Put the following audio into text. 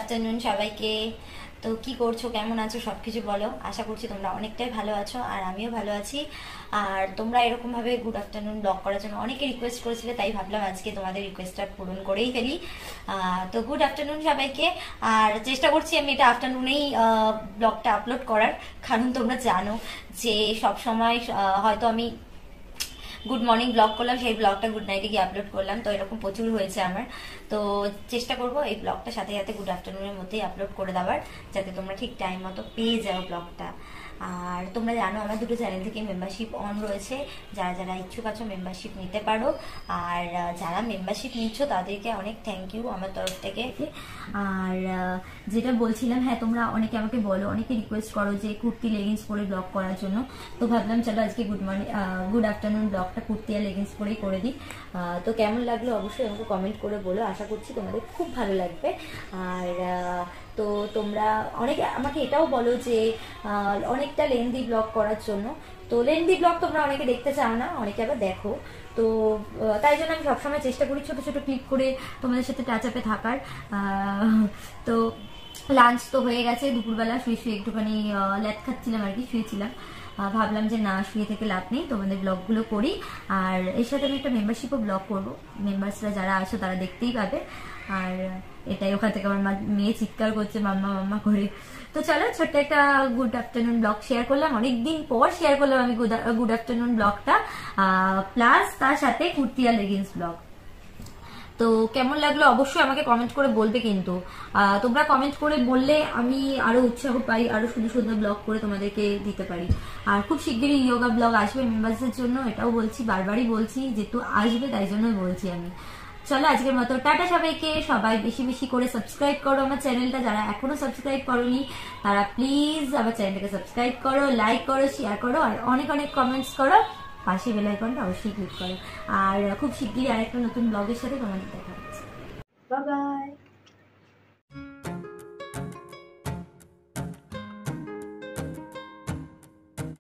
Afternoon সবাইকে। তো কি করছো, কেমন আছো, সবকিছু বলো। আশা করছি তোমরা অনেকটাই ভালো আছো আর আমিও ভালো আছি। আর তোমরা এরকম ভাবে গুড আফটারনুন ব্লগ করার জন্য অনেকে রিকোয়েস্ট করেছিলে, তাই ভাবলাম আজকে তোমাদের রিকোয়েস্টটা পূরণ করেই ফেলি। তো গুড আফটারনুন সবাইকে। আর চেষ্টা করছি আমি এটা আফটারনুনেই ব্লগটা আপলোড করার, কারণ তোমরা জানো যে সব সময় হয়তো আমি গুড মর্নিং ব্লগ করলাম, সেই ব্লগটা গুড নাইটে গিয়ে আপলোড করলাম, তো এরকম প্রচুর হয়েছে আমার। তো চেষ্টা করবো এই ব্লগটা সাথে সাথে গুড আফটারনুনের মধ্যেই আপলোড করে দেওয়ার, যাতে তোমরা ঠিক টাইম মতো পেয়ে যাও ব্লগটা। আর তোমরা জানো আমার দুটো চ্যানেল থেকে মেম্বারশিপ অন রয়েছে, যারা যারা ইচ্ছুক আছো মেম্বারশিপ নিতে পারো। আর যারা মেম্বারশিপ নিচ্ছ তাদেরকে অনেক থ্যাংক ইউ আমার তরফ থেকে। আর যেটা বলছিলাম, হ্যাঁ তোমরা অনেকে আমাকে বলো, অনেকে রিকোয়েস্ট করো যে কুর্তি লেগিংস পরে ব্লগ করার জন্য। তো ভাবলাম চলো আজকে গুড আফটারনুন ব্লগটা কুর্তি আর লেগিংস পরেই করে দিই। তো কেমন লাগলো অবশ্যই আমাকে কমেন্ট করে বলো, আশা করছি তোমাদের খুব ভালো লাগবে। আর তো তোমরা অনেকে আমাকে এটাও বলো যে অনেকটা লেন্দি ব্লগ করার জন্য। তো লেন্দি ব্লগ তোমরা অনেকে দেখতে চাও না, অনেকে আবার দেখো। তো তাই জন্য আমি সবসময় চেষ্টা করি ছোট ছোট ক্লিপ করে তোমাদের সাথে টাচ আপে থাকার। তো লাঞ্চ তো হয়ে গেছে, দুপুরবেলা শুয়ে শুয়ে একটুখানি ল্যাদ খাচ্ছিলাম আর কি, শুয়েছিলাম। ভাবলাম যে না, শুয়ে থেকে লাভ নেই, তোমাদের ব্লগগুলো করি। আর এর সাথে আমি একটা মেম্বারশিপও ব্লগ করবো, মেম্বার্সরা যারা আসো তারা দেখতেই পাবে। আর এটাই, ওখান থেকে আমার মেয়ে চিৎকার করছে মাম্মা মাম্মা করে। তো চলো ছোট্ট একটা গুড আফটারনুন ব্লগ শেয়ার করলাম, অনেকদিন পর শেয়ার করলাম আমি গুড আফটারনুন ব্লগটা, প্লাস তার সাথে কুর্তি আর লেগিংস ব্লগ। তো কেমন লাগলো অবশ্যই আমাকে কমেন্ট করে বলবে, কিন্তু তোমরা কমেন্ট করে বললে আমি আরো উৎসাহ পাই, আরো সুন্দর সুন্দর ব্লগ করে তোমাদেরকে দিতে পারি। আর খুব শিগগিরই ইয়োগা ব্লগ আসবে মেম্বারসদের জন্য, এটাও বলছি, বারবারই বলছি, যেহেতু আসবে তাই জন্যই বলছি আমি। চলো আজকের মতো টাটা সবাইকে। সবাই বেশি বেশি করে সাবস্ক্রাইব করো আমার চ্যানেলটা, যারা এখনো সাবস্ক্রাইব করোনি তারা প্লিজ আমার চ্যানেলটাকে সাবস্ক্রাইব করো, লাইক করো, শেয়ার করো, আর অনেক অনেক কমেন্টস করো। পাশে বেল আইকনটা অবশ্যই ক্লিক করো। আর খুব শিগগিরই আরেকটা নতুন ব্লগের সাথে তোমাদের দেখা হচ্ছে। Bye bye.